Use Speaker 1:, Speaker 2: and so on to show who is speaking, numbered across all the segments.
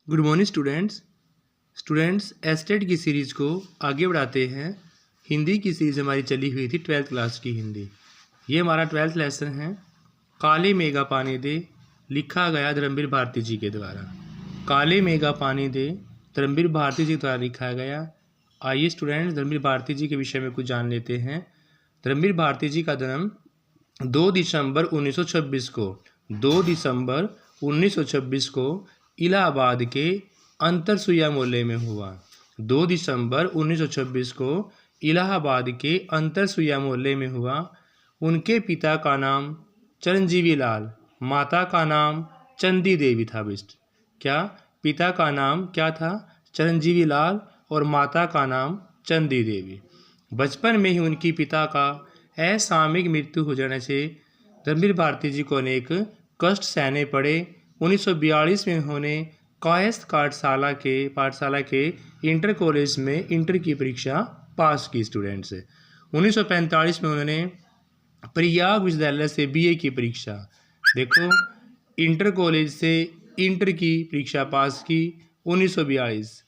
Speaker 1: Good morning students estate की series को आगे बढ़ाते हैं। हिंदी की सीरीज़ हमारी चली हुई थी 12th क्लास की हिंदी। ये हमारा 12th लेसन है। काले मेघा पानी दे लिखा गया धर्मवीर भारती जी के द्वारा। काले मेघा पानी दे धर्मवीर भारती जी के द्वारा लिखा गया। आइए स्टूडेंट्स धर्मवीर भारती जी के विषय में कुछ जान लेते हैं। धर्मवीर भारती जी का जन्म 2 दिसंबर 1926 को 2 दिसंबर 1926 को इलाहाबाद के अंतरसुया मोहल्ले में हुआ। 2 दिसंबर 1926 को इलाहाबाद के अंतरसुया मोहल्ले में हुआ। उनके पिता का नाम चिरंजीवी लाल, माता का नाम चंदी देवी था। बेस्ट क्या पिता का नाम क्या था? चिरंजीवी लाल और माता का नाम चंदी देवी। बचपन में ही उनकी पिता का असामयिक मृत्यु हो जाने से धर्मवीर भारती जी को अनेक कष्ट सहने पड़े। 1942 में उन्होंने कायस्थ पाठशाला के इंटर कॉलेज में इंटर की परीक्षा पास की। स्टूडेंट्स 1945 में उन्होंने प्रयाग विश्वविद्यालय से बीए की परीक्षा, देखो इंटर कॉलेज से इंटर की परीक्षा पास की 1942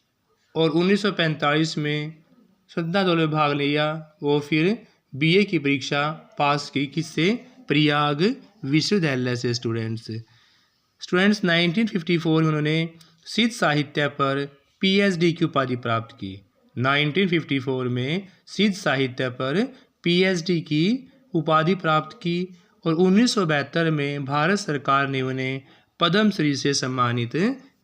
Speaker 1: और 1945 में श्रद्धा दौड़ में भाग लिया। वो फिर बीए की परीक्षा पास की किससे? प्रयाग विश्वविद्यालय से। स्टूडेंट्स 1954 में उन्होंने सिद्ध साहित्य पर पीएचडी की उपाधि प्राप्त की। 1954 में सिद्ध साहित्य पर पीएचडी की उपाधि प्राप्त की और 1972 में भारत सरकार ने उन्हें पद्मश्री से सम्मानित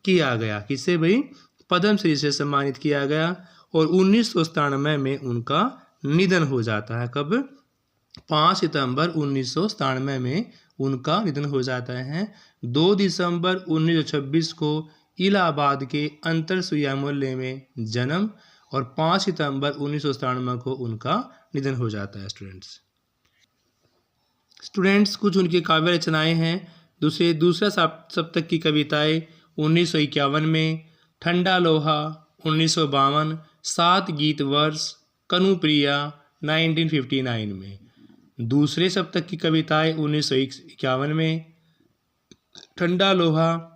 Speaker 1: किया गया। किससे भाई? पद्मश्री से सम्मानित किया गया। और 1997 में उनका निधन हो जाता है। कब? 5 सितंबर 1997 में उनका निधन हो जाता है। 2 दिसंबर 1926 को इलाहाबाद के अंतरसुया मोहल्ले में जन्म और 5 सितंबर 1997 को उनका निधन हो जाता है। स्टूडेंट्स कुछ उनकी काव्य रचनाएं हैं। दूसरा सप्तक की कविताएं 1951 में, ठंडा लोहा 1952, 7 गीत वर्ष कनुप्रिया 1959 में। दूसरे सप्तक की कविताएं 1951 में, ठंडा लोहा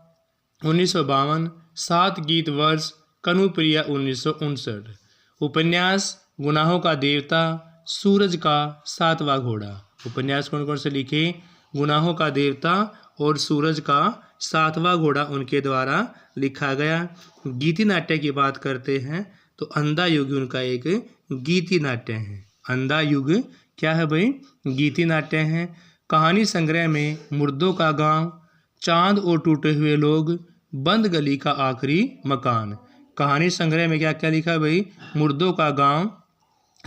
Speaker 1: 1952, 7 गीत वर्ष कनुप्रिया 1959। उपन्यास गुनाहों का देवता, सूरज का 7वां घोड़ा। उपन्यास कौन कौन से लिखे? गुनाहों का देवता और सूरज का 7वां घोड़ा उनके द्वारा लिखा गया। गीति नाट्य की बात करते हैं तो अंधा युग उनका एक गीति नाट्य है। अंधा युग क्या है भाई? गीति नाट्य है। कहानी संग्रह में मुर्दों का गांव, चांद और टूटे हुए लोग, बंद गली का आखिरी मकान। कहानी संग्रह में क्या क्या लिखा भाई? मुर्दों का गांव,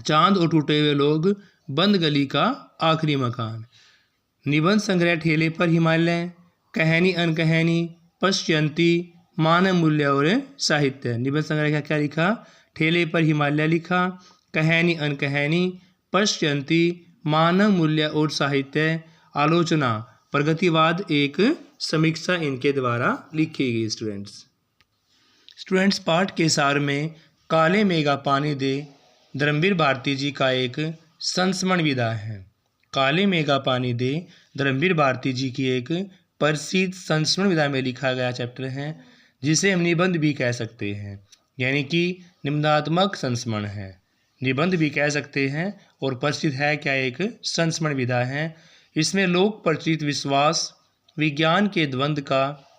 Speaker 1: चांद और टूटे हुए लोग, बंद गली का आखिरी मकान। निबंध संग्रह ठेले पर हिमालय, कहानी अनकहानी, पश्यंती, मानव मूल्य और साहित्य। निबंध संग्रह क्या क्या लिखा? ठेले पर हिमालय लिखा, कहानी अनकहानी, पश्यंती, मानव मूल्य और साहित्य, आलोचना, प्रगतिवाद एक समीक्षा इनके द्वारा लिखी गई। स्टूडेंट्स पाठ के सार में काले मेघा पानी दे धर्मवीर भारती जी का एक संस्मरण विधा है। काले मेघा पानी दे धर्मवीर भारती जी की एक प्रसिद्ध संस्मरण विधा में लिखा गया चैप्टर है, जिसे हम निबंध भी कह सकते हैं, यानी कि निबंधात्मक संस्मरण है, निबंध भी कह सकते हैं। और प्रसिद्ध है क्या? एक संस्मरण विधा है। इसमें लोक प्रचलित विश्वास विज्ञान के द्वंद्व का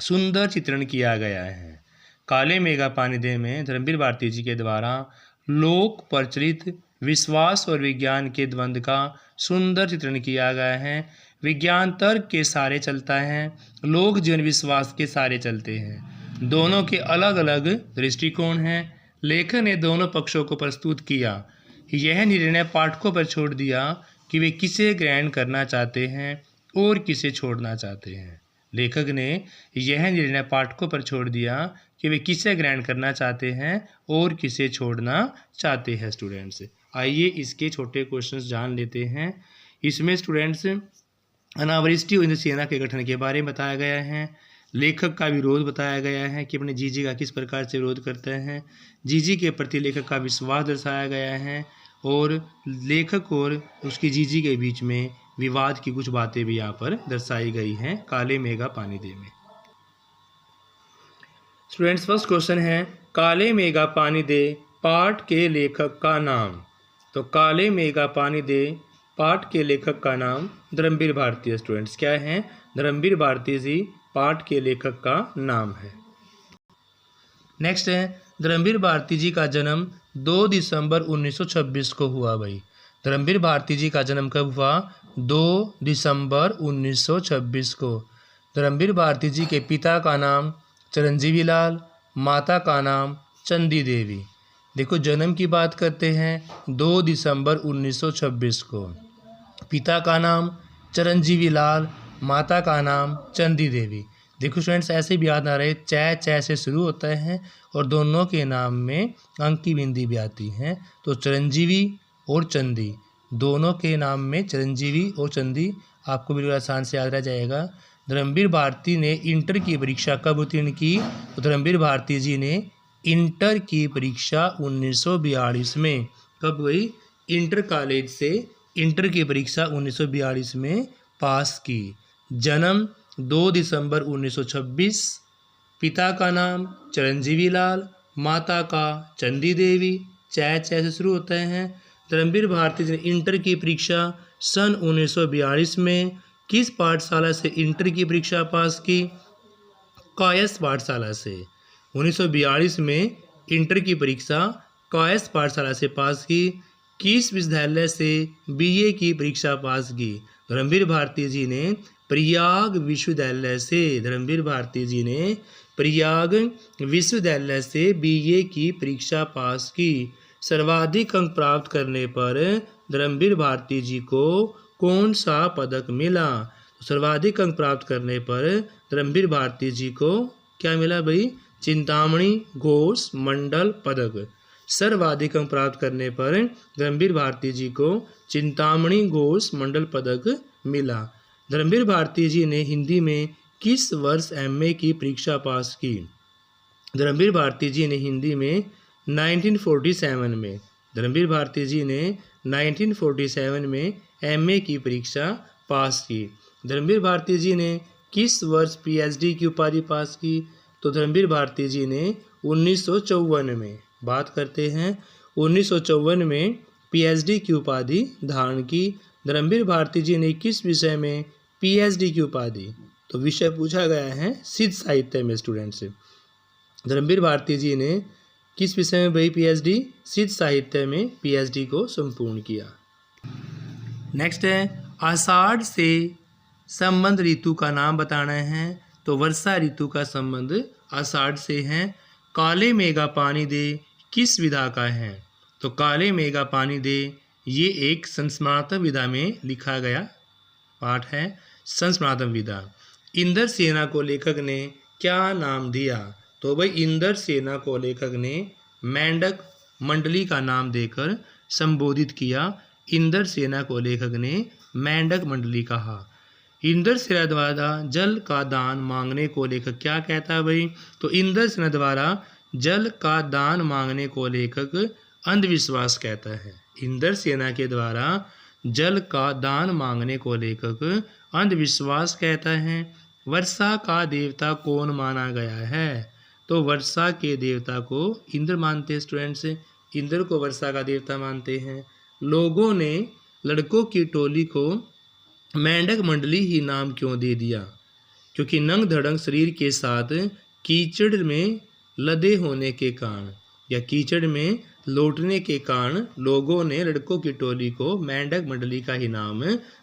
Speaker 1: सुंदर चित्रण किया गया है। काले मेघा पानी दे में धर्मवीर भारती जी के द्वारा लोक प्रचलित विश्वास और विज्ञान के द्वंद्व का सुंदर चित्रण किया गया है। विज्ञान तर्क के सारे चलता है, लोक जीवन विश्वास के सारे चलते हैं। दोनों के अलग अलग दृष्टिकोण हैं। लेखक ने दोनों पक्षों को प्रस्तुत किया। यह निर्णय पाठकों पर छोड़ दिया कि वे किसे ग्रहण करना चाहते हैं और किसे छोड़ना चाहते हैं। लेखक ने यह निर्णय पाठकों पर छोड़ दिया कि वे किसे ग्रहण करना चाहते हैं और किसे छोड़ना चाहते हैं। स्टूडेंट्स आइए इसके छोटे क्वेश्चंस जान लेते हैं। इसमें स्टूडेंट्स अनावृष्टि और सेना के गठन के बारे में बताया गया है। लेखक का विरोध बताया गया है कि अपने जीजी का किस प्रकार से विरोध करते हैं। जीजी के प्रति लेखक का विश्वास दर्शाया गया है और लेखक और उसकी जीजी के बीच में विवाद की कुछ बातें भी यहाँ पर दर्शाई गई हैं काले मेघा पानी दे में। स्टूडेंट्स फर्स्ट क्वेश्चन है काले मेघा पानी दे पाठ के लेखक का नाम। तो काले मेघा पानी दे पाठ के लेखक का नाम धर्मवीर भारती है। स्टूडेंट्स क्या है? धर्मवीर भारती जी पाठ के लेखक का नाम है। नेक्स्ट है धर्मवीर भारती जी का जन्म 2 दिसंबर 1926 को हुआ भाई। धर्मवीर भारती जी का जन्म कब हुआ? 2 दिसंबर 1926 को। धर्मवीर भारती जी के पिता का नाम चिरंजीवी लाल, माता का नाम चंदी देवी। देखो जन्म की बात करते हैं 2 दिसंबर 1926 को। पिता का नाम चिरंजीवी लाल, माता का नाम चंदी देवी। देखो स्टूडेंट्स ऐसे भी याद आ रहे, च से शुरू होता है और दोनों के नाम में अंक की बिंदी भी आती है। तो चिरंजीवी और चंदी दोनों के नाम में चिरंजीवी और चंदी आपको बिल्कुल आसान से याद रह जाएगा। धर्मवीर भारती ने इंटर की परीक्षा कब उत्तीर्ण की? तो धर्मवीर भारती जी ने इंटर की परीक्षा 1942 में कब हुई? इंटर कॉलेज से इंटर की परीक्षा 1942 में पास की। जन्म 2 दिसंबर 1926। पिता का नाम चिरंजीवी लाल, माता का चंदी देवी। च से शुरू होते हैं। धर्मवीर भारती जी ने इंटर की परीक्षा सन 1942 में किस पाठशाला से इंटर की परीक्षा पास की? कायस पाठशाला से। 1942 में इंटर की परीक्षा कायस पाठशाला से पास की। किस विश्वविद्यालय से बीए की परीक्षा पास की? धर्मवीर भारती जी ने प्रयाग विश्वविद्यालय से। धर्मवीर भारती जी ने प्रयाग विश्वविद्यालय से बीए की परीक्षा पास की। सर्वाधिक अंक प्राप्त करने पर धर्मवीर भारती जी को कौन सा पदक मिला? सर्वाधिक अंक प्राप्त करने पर धर्मवीर भारती जी को क्या मिला भाई? चिंतामणि घोष मंडल पदक। सर्वाधिक अंक प्राप्त करने पर धर्मवीर भारती जी को चिंतामणि घोष मंडल पदक मिला। धर्मवीर भारती जी ने हिंदी में किस वर्ष एमए की परीक्षा पास की? धर्मवीर भारती जी ने हिंदी में 1947 में। धर्मवीर भारती जी ने 1947 में एमए की परीक्षा पास की। धर्मवीर भारती जी ने किस वर्ष पीएचडी की उपाधि पास की? तो धर्मवीर भारती जी ने 1954 में। बात करते हैं 1954 में पीएचडी की उपाधि धारण की। धर्मवीर भारती जी ने किस विषय में पीएचडी की उपाधि? तो विषय पूछा गया है सिद्ध साहित्य में। स्टूडेंट से धर्मवीर भारती जी ने किस विषय में भाई पीएचडी? सिद्ध साहित्य में पीएचडी को संपूर्ण किया। नेक्स्ट है आषाढ़ से संबंध ऋतु का नाम बताना है। तो वर्षा ऋतु का संबंध आषाढ़ से है। काले मेघा पानी दे किस विधा का है? तो काले मेघा पानी दे ये एक संस्मरणात्मक विधा में लिखा गया पाठ है। संस्मरणात्मक विधा। इंद्र सेना को लेखक ने क्या नाम दिया? तो भाई इंद्र सेना को लेखक ने मेंढक मंडली का नाम देकर संबोधित किया। इंद्र सेना को लेखक ने मेंढक मंडली कहा। इंद्र सेना द्वारा जल का दान मांगने को लेखक क्या कहता है भाई? तो इंद्र सेना द्वारा जल का दान मांगने को लेखक अंधविश्वास कहता है। इंद्र सेना के द्वारा जल का दान मांगने को लेखक अंधविश्वास कहता है। वर्षा का देवता कौन माना गया है? तो वर्षा के देवता को इंद्र मानते हैं। स्टूडेंट्स इंद्र को वर्षा का देवता मानते हैं। लोगों ने लड़कों की टोली को मेंढक मंडली ही नाम क्यों दे दिया? क्योंकि नंग धड़ंग शरीर के साथ कीचड़ में लदे होने के कारण या कीचड़ में लौटने के कारण लोगों ने लड़कों की टोली को मेंढक मंडली का ही नाम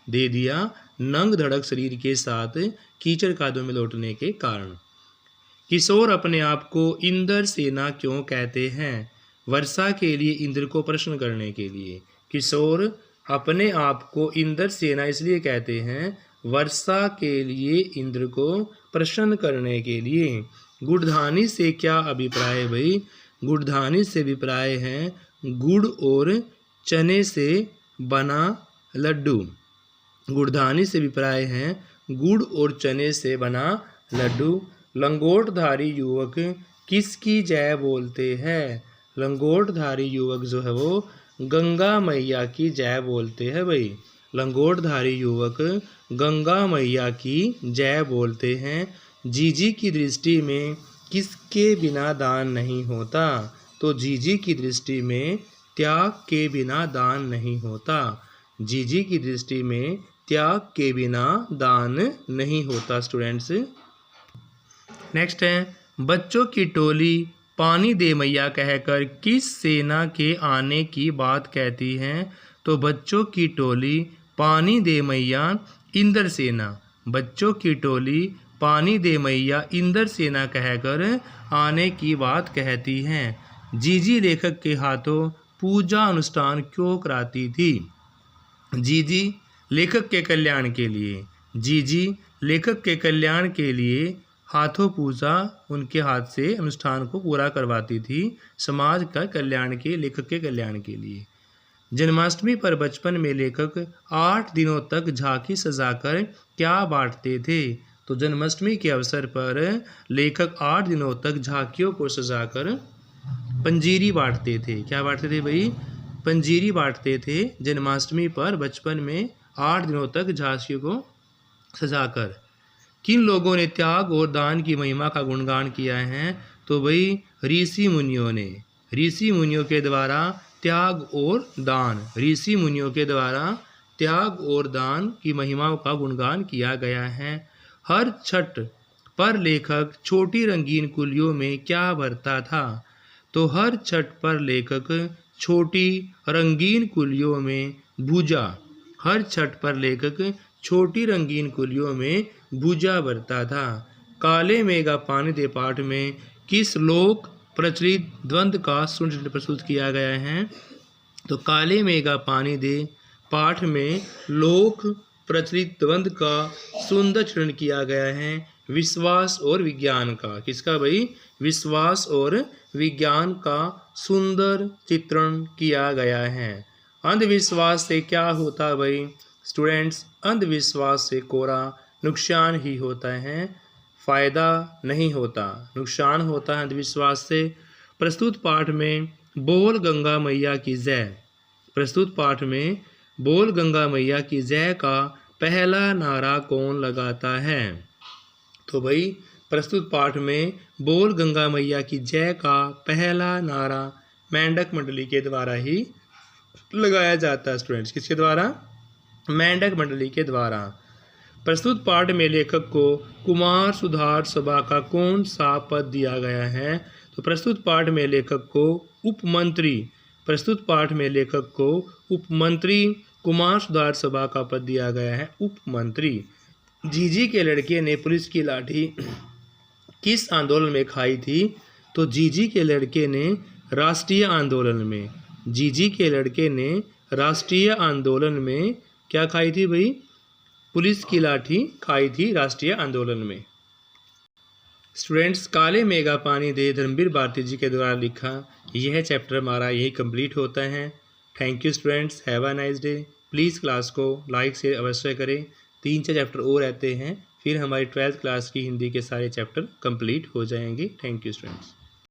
Speaker 1: दे दिया। नंग धड़क शरीर के साथ कीचड़ कादों में लौटने के कारण। किशोर अपने आप को इंद्र सेना क्यों कहते हैं? वर्षा के लिए इंद्र को प्रश्न करने के लिए। किशोर अपने आप को इंद्र सेना इसलिए कहते हैं वर्षा के लिए इंद्र को प्रसन्न करने के लिए। गुड़धानी से क्या अभिप्राय है भाई? गुड़धानी से अभिप्राय है गुड़ और चने से बना लड्डू। गुड़धानी से अभिप्राय है गुड़ और चने से बना लड्डू। लंगोटधारी युवक किसकी जय बोलते हैं? लंगोटधारी युवक जो है वो गंगा मैया की जय बोलते हैं भाई। लंगोटधारी युवक गंगा मैया की जय बोलते हैं। जीजी की दृष्टि में किसके बिना दान नहीं होता? तो जीजी की दृष्टि में त्याग के बिना दान नहीं होता। जीजी की दृष्टि में त्याग के बिना दान नहीं होता स्टूडेंट्स। नेक्स्ट है, बच्चों की टोली पानी दे मैया कहकर किस सेना के आने की बात कहती है? तो बच्चों की टोली पानी दे मैया इंद्र सेना, बच्चों की टोली पानी दे मैया इंद्र सेना कहकर आने की बात कहती हैं। जीजी लेखक के हाथों पूजा अनुष्ठान क्यों कराती थी? जीजी लेखक के कल्याण के लिए, जीजी लेखक के कल्याण के लिए हाथों पूजा उनके हाथ से अनुष्ठान को पूरा करवाती थी, समाज का कल्याण के, लेखक के कल्याण के लिए। जन्माष्टमी पर बचपन में लेखक 8 दिनों तक झांकी सजाकर क्या बांटते थे? तो जन्माष्टमी के अवसर पर लेखक 8 दिनों तक झांकियों को सजाकर पंजीरी बांटते थे। क्या बांटते थे भाई? पंजीरी बांटते थे जन्माष्टमी पर बचपन में 8 दिनों तक झांकियों को सजाकर। किन लोगों ने त्याग और दान की महिमा का गुणगान किया है? तो भाई ऋषि मुनियों ने, ऋषि मुनियों के द्वारा त्याग और दान, ऋषि मुनियों के द्वारा त्याग और दान की महिमा का गुणगान किया गया है। हर छठ पर लेखक छोटी रंगीन कुलियों में क्या भरता था? तो हर छठ पर लेखक छोटी रंगीन कुलियों में भूजा, हर छठ पर लेखक छोटी रंगीन कुलियों में भूजा भरता था। काले मेघा पानी दे पाठ में किस लोक प्रचलित द्वंद्व का सुंदर प्रस्तुत किया गया है? तो काले मेघा पानी दे पाठ में लोक प्रचलित द्वंद्व का सुंदर चित्रण किया गया है, विश्वास और विज्ञान का। किसका भाई? विश्वास और विज्ञान का सुंदर चित्रण किया गया है। अंधविश्वास से क्या होता भाई? स्टूडेंट्स, अंधविश्वास से कोरा नुकसान ही होता है, फायदा नहीं होता, नुकसान होता है अंधविश्वास से। प्रस्तुत पाठ में बोल गंगा मैया की जय, प्रस्तुत पाठ में बोल गंगा मैया की जय का पहला नारा कौन लगाता है? तो भाई प्रस्तुत पाठ में बोल गंगा मैया की जय का पहला नारा मेंढक मंडली के द्वारा ही लगाया जाता है स्टूडेंट्स। किसके द्वारा? मेंढक मंडली के द्वारा। प्रस्तुत पाठ में लेखक को कुमार सुधार सभा का कौन सा पद दिया गया है? तो प्रस्तुत पाठ में लेखक को उपमंत्री, प्रस्तुत पाठ में लेखक को उपमंत्री कुमार सुधार सभा का पद दिया गया है, उपमंत्री। जीजी के लड़के ने पुलिस की लाठी किस आंदोलन में खाई थी? तो जीजी के लड़के ने राष्ट्रीय आंदोलन में, जीजी के लड़के ने राष्ट्रीय आंदोलन में क्या खाई थी भाई? पुलिस की लाठी खाई थी राष्ट्रीय आंदोलन में। स्टूडेंट्स, काले मेघा पानी दे धर्मवीर भारती जी के द्वारा लिखा यह चैप्टर हमारा यही कंप्लीट होता है। Thank you students, have a nice day. Please class को लाइक से अवश्य करें। 3-4 चैप्टर और रहते हैं, फिर हमारी 12th क्लास की हिंदी के सारे चैप्टर कंप्लीट हो जाएंगे। Thank you students.